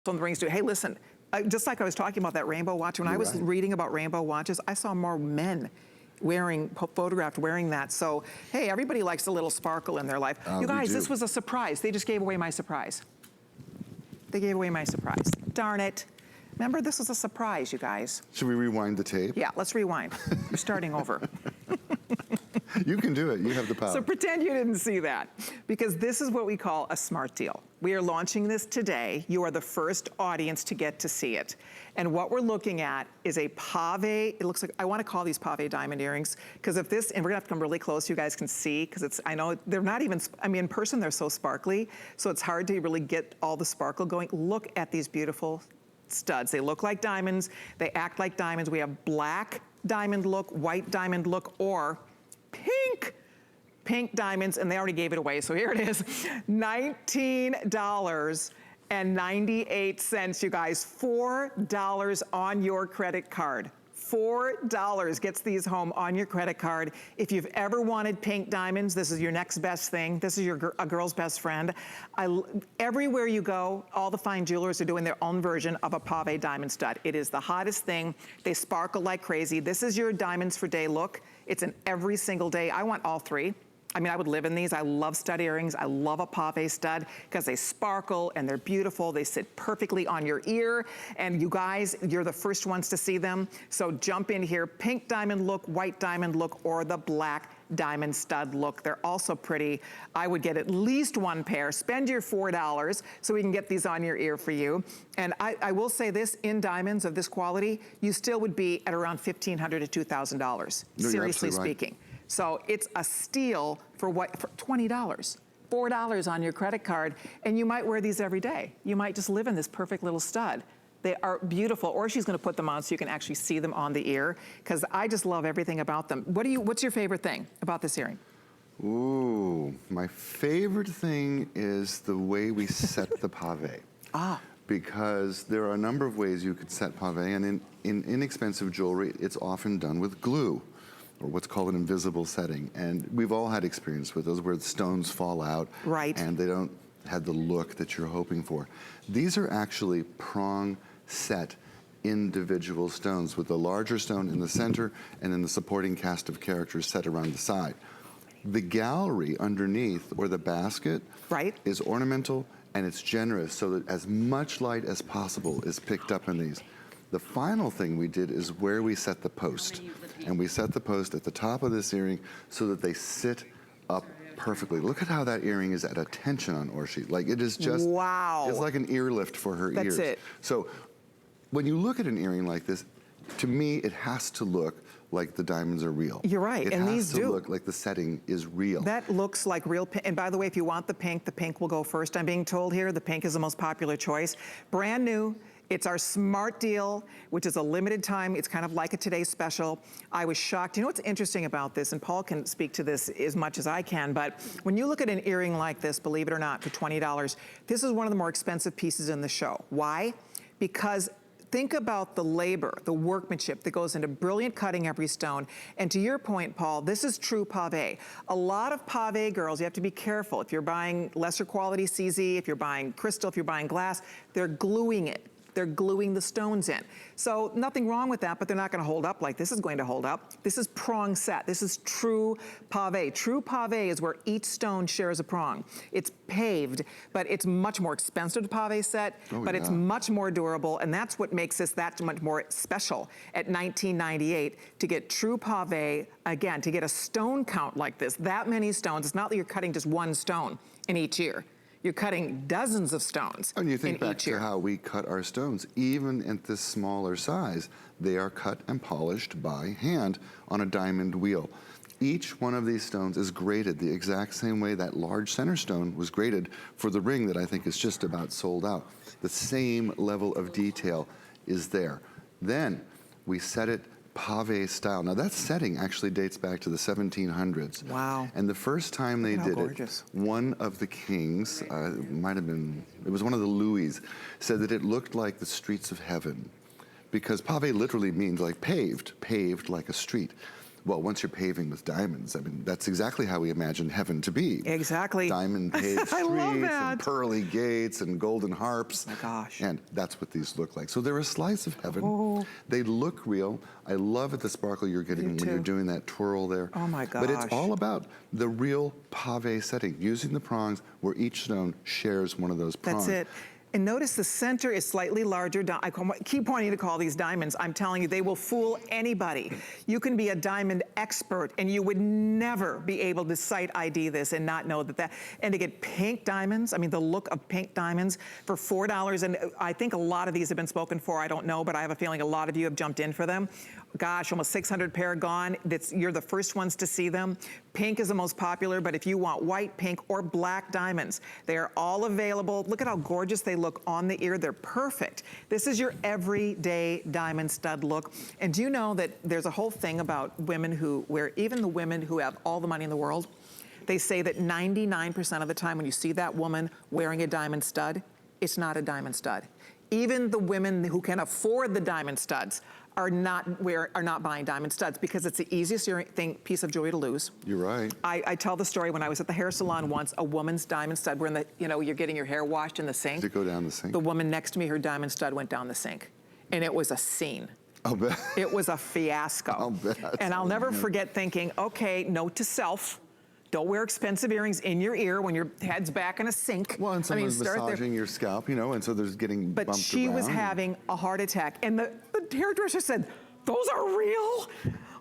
on the rings too. Hey, listen, just like I was talking about that rainbow watch, when I was reading about rainbow watches, I saw more men photographed wearing that. So, hey, everybody likes a little sparkle in their life. You guys, this was a surprise. They just gave away my surprise. They gave away my surprise. Darn it. Remember, this was a surprise, you guys. Should we rewind the tape? Yeah, let's rewind. We're starting over. You can do it, you have the power. So pretend you didn't see that, because this is what we call a smart deal. We are launching this today. You are the first audience to get to see it. And what we're looking at is a pave. It looks like, I want to call these pave diamond earrings, because if this, and we're gonna have to come really close so you guys can see, because it's, I know they're not even, I mean, in person they're so sparkly, so it's hard to really get all the sparkle going. Look at these beautiful studs. They look like diamonds, they act like diamonds. We have black diamond look, white diamond look, or pink diamonds, and they already gave it away, so here it is. $19.98, you guys. $4 on your credit card. $4 gets these home on your credit card. If you've ever wanted pink diamonds, this is your next best thing. This is a girl's best friend. Everywhere you go, all the fine jewelers are doing their own version of a pave diamond stud. It is the hottest thing. They sparkle like crazy. This is your diamonds for day look. It's an every single day. I want all three. I mean, I would live in these. I love stud earrings. I love a pave stud because they sparkle and they're beautiful. They sit perfectly on your ear. And you guys, you're the first ones to see them. So jump in here. Pink diamond look, white diamond look, or the black diamond stud look. They're also pretty. I would get at least one pair. Spend your $4 so we can get these on your ear for you. And I will say this, in diamonds of this quality, you still would be at around $1,500 to $2,000, seriously speaking. So it's a steal for what, for $20, $4 on your credit card, and you might wear these every day. You might just live in this perfect little stud. They are beautiful, or she's gonna put them on so you can actually see them on the ear, because I just love everything about them. What's your favorite thing about this earring? Ooh, my favorite thing is the way we set the pave. Because there are a number of ways you could set pave, and in inexpensive jewelry, it's often done with glue, or what's called an invisible setting. And we've all had experience with those where the stones fall out and they don't have the look that you're hoping for. These are actually prong set individual stones with the larger stone in the center and then the supporting cast of characters set around the side. The gallery underneath, or the basket, is ornamental and it's generous so that as much light as possible is picked up in these. The final thing we did is where we set the post. And we set the post at the top of this earring so that they sit up perfectly. Look at how that earring is at attention on Orshi. Like, it is just, it's like an ear lift for her ears. That's it. So when you look at an earring like this, to me, it has to look like the diamonds are real. You're right, and these do. It has to look like the setting is real. That looks like real pink. And by the way, if you want the pink will go first. I'm being told here the pink is the most popular choice. Brand new. It's our smart deal, which is a limited time. It's kind of like a today's special. I was shocked. You know what's interesting about this, and Paul can speak to this as much as I can, but when you look at an earring like this, believe it or not, for $20, this is one of the more expensive pieces in the show. Why? Because think about the labor, the workmanship that goes into brilliant cutting every stone. And to your point, Paul, this is true pave. A lot of pave girls, you have to be careful. If you're buying lesser quality CZ, if you're buying crystal, if you're buying glass, they're gluing it. They're gluing the stones in. So nothing wrong with that, but they're not gonna hold up like this is going to hold up. This is prong set. This is true pave. True pave is where each stone shares a prong. It's paved, but it's much more expensive to pave set, but it's much more durable, and that's what makes this that much more special at $19.98 to get true pave, again, to get a stone count like this, that many stones. It's not that you're cutting just one stone in each ear. You're cutting dozens of stones in each ear. And you think back to how we cut our stones. Even at this smaller size, they are cut and polished by hand on a diamond wheel. Each one of these stones is graded the exact same way that large center stone was graded for the ring that I think is just about sold out. The same level of detail is there. Then we set it pave style. Now that setting actually dates back to the 1700s. Wow. And the first time they did it, one of the kings, it was one of the Louis, said that it looked like the streets of heaven. Because pave literally means like paved like a street. well, once you're paving with diamonds, I mean, that's exactly how we imagine heaven to be. Exactly. Diamond paved streets I love that. and pearly gates and golden harps. Oh my gosh. And that's what these look like. So they're a slice of heaven. Oh. They look real. I love it, the sparkle you're getting when you're doing that twirl there. Oh my gosh. But it's all about the real pave setting, using the prongs where each stone shares one of those prongs. That's it. And notice the center is slightly larger. I keep wanting to call these diamonds. I'm telling you, they will fool anybody. You can be a diamond expert and you would never be able to sight ID this and not know that. And to get pink diamonds, I mean, the look of pink diamonds for $4, and I think a lot of these have been spoken for, I don't know, but I have a feeling a lot of you have jumped in for them. Gosh, almost 600 pair gone. You're the first ones to see them. Pink is the most popular, but if you want white, pink, or black diamonds, they are all available. Look at how gorgeous they look on the ear. They're perfect. This is your everyday diamond stud look. And do you know that there's a whole thing about women who wear, even the women who have all the money in the world, they say that 99% of the time when you see that woman wearing a diamond stud, it's not a diamond stud. Even the women who can afford the diamond studs are not buying diamond studs because it's the easiest piece of jewelry to lose. You're right. I tell the story when I was at the hair salon once, a woman's diamond stud, we're in the, you're getting your hair washed in the sink. Did it go down the sink? The woman next to me, her diamond stud went down the sink. And it was a scene. I'll bet. It was a fiasco. I'll bet. And I'll never forget thinking, okay, note to self, don't wear expensive earrings in your ear when your head's back in a sink. Well, and someone's massaging your scalp, and so there's getting bumped around. But she was having a heart attack. And the hairdresser said, those are real?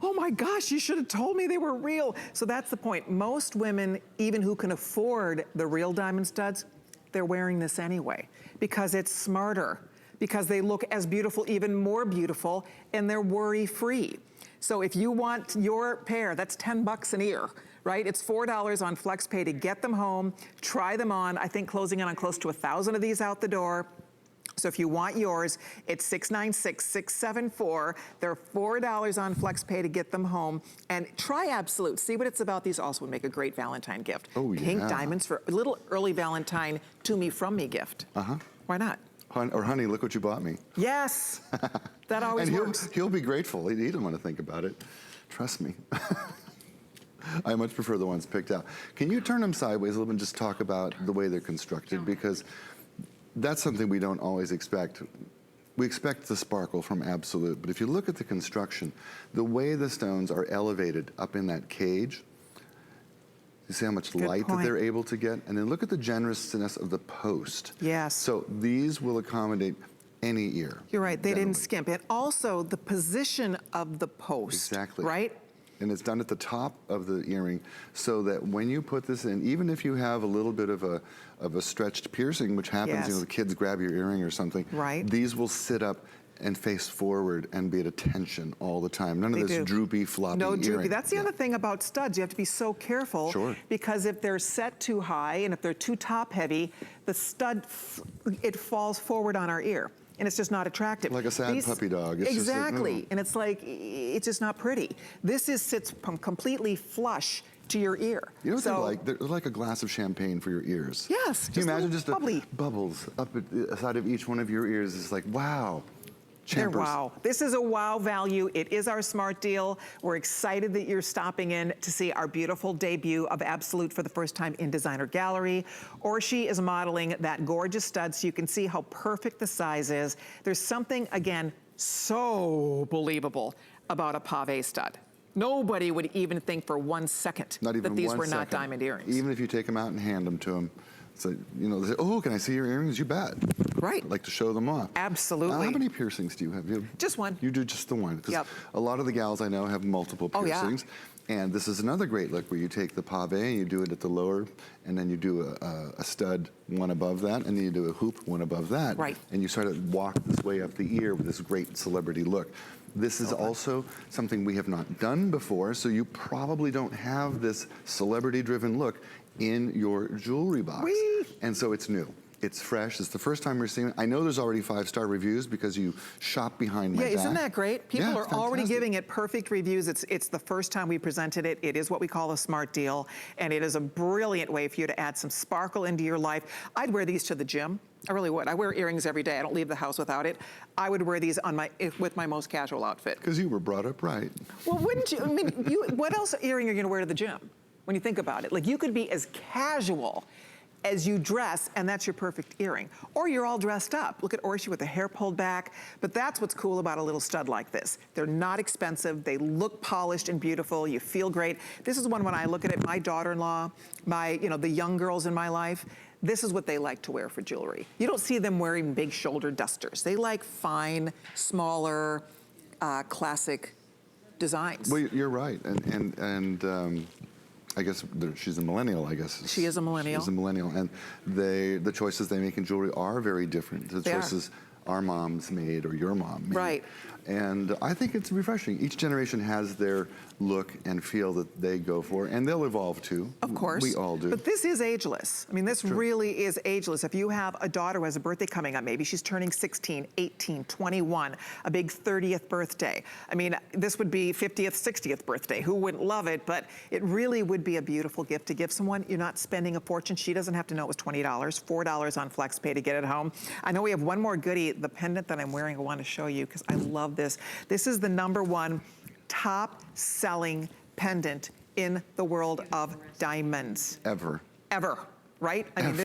Oh my gosh, you should have told me they were real. So that's the point. Most women, even who can afford the real diamond studs, they're wearing this anyway because it's smarter, because they look as beautiful, even more beautiful, and they're worry-free. So if you want your pair, that's $10 an ear, right? It's $4 on FlexPay to get them home, try them on. I think closing in on close to 1,000 of these out the door. So if you want yours, it's $696,674. They're $4 on FlexPay to get them home. And try Absolute. See what it's about. These also would make a great Valentine gift. Oh, yeah. Pink diamonds for a little early Valentine to me, from me gift. Uh-huh. Why not? Or honey, look what you bought me. Yes. That always works. He'll be grateful. He doesn't want to think about it. Trust me. I much prefer the ones picked out. Can you turn them sideways a little bit and just talk about the way they're constructed? Because that's something we don't always expect. We expect the sparkle from Absolute, but if you look at the construction, the way the stones are elevated up in that cage, you see how much light that they're able to get? And then look at the generousness of the post. Yes. So these will accommodate any ear. You're right, they didn't skimp. And also the position of the post. Exactly. Right? And it's done at the top of the earring so that when you put this in, even if you have a little bit of a stretched piercing, which happens, Yes. the kids grab your earring or something, right. These will sit up and face forward and be at attention all the time. None of this droopy, floppy No droopy. earring. That's the other thing about studs. You have to be so careful. Sure. Because if they're set too high and if they're too top heavy, the stud, it falls forward on our ear. And it's just not attractive. Like a sad puppy dog. It's exactly. Just and it's like, it's just not pretty. This sits completely flush to your ear. You know what they're like? They're like a glass of champagne for your ears. Yes. Can you imagine just bubbly bubbles up at the side of each one of your ears? It's like, wow. They're wow. This is a wow value. It is our smart deal. We're excited that you're stopping in to see our beautiful debut of Absolute for the first time in Designer Gallery. Orshi is modeling that gorgeous stud so you can see how perfect the size is. There's something, again, so believable about a pave stud. Nobody would even think for 1 second that these were not diamond earrings. Even if you take them out and hand them to them. So, they say, oh, can I see your earrings? You bet. Right. I'd like to show them off. Absolutely. Now, how many piercings do you have? Just one. You do just the one. Because a lot of the gals I know have multiple piercings. Oh, yeah. And this is another great look where you take the pave and you do it at the lower, and then you do a stud one above that, and then you do a hoop one above that. Right. And you sort of walk this way up the ear with this great celebrity look. This is also something we have not done before, so you probably don't have this celebrity-driven look in your jewelry box. And so it's new. It's fresh. It's the first time we're seeing it. I know there's already 5-star reviews because you shop behind my back. Yeah, isn't that great? People Yeah, are it's already fantastic. giving it perfect reviews. It's the first time we presented it. It is what we call a smart deal, and it is a brilliant way for you to add some sparkle into your life. I'd wear these to the gym. I really would. I wear earrings every day. I don't leave the house without it. I would wear these on with my most casual outfit. Because you were brought up right. Well, wouldn't you? I mean, what else earring are you going to wear to the gym when you think about it? Like, you could be as casual as you dress, and that's your perfect earring. Or you're all dressed up. Look at Orshi with the hair pulled back. But that's what's cool about a little stud like this. They're not expensive. They look polished and beautiful. You feel great. This is one when I look at it, my daughter-in-law, the young girls in my life, this is what they like to wear for jewelry. You don't see them wearing big shoulder dusters. They like fine, smaller, classic designs. Well, you're right. And I guess she's a millennial, I guess. She is a millennial. She's a millennial. And the choices they make in jewelry are very different. The choices our moms made or your mom made. Right. And I think it's refreshing. Each generation has their look and feel that they go for, and they'll evolve too. Of course. We all do. But this is ageless. I mean, this really is ageless. If you have a daughter who has a birthday coming up, maybe she's turning 16, 18, 21, a big 30th birthday. I mean, this would be 50th, 60th birthday. Who wouldn't love it? But it really would be a beautiful gift to give someone. You're not spending a fortune. She doesn't have to know it was $20, $4 on FlexPay to get it home. I know we have one more goodie, the pendant that I'm wearing. I want to show you because I love this. This is the #1 top-selling pendant in the world of diamonds. Ever. Ever, right? I mean,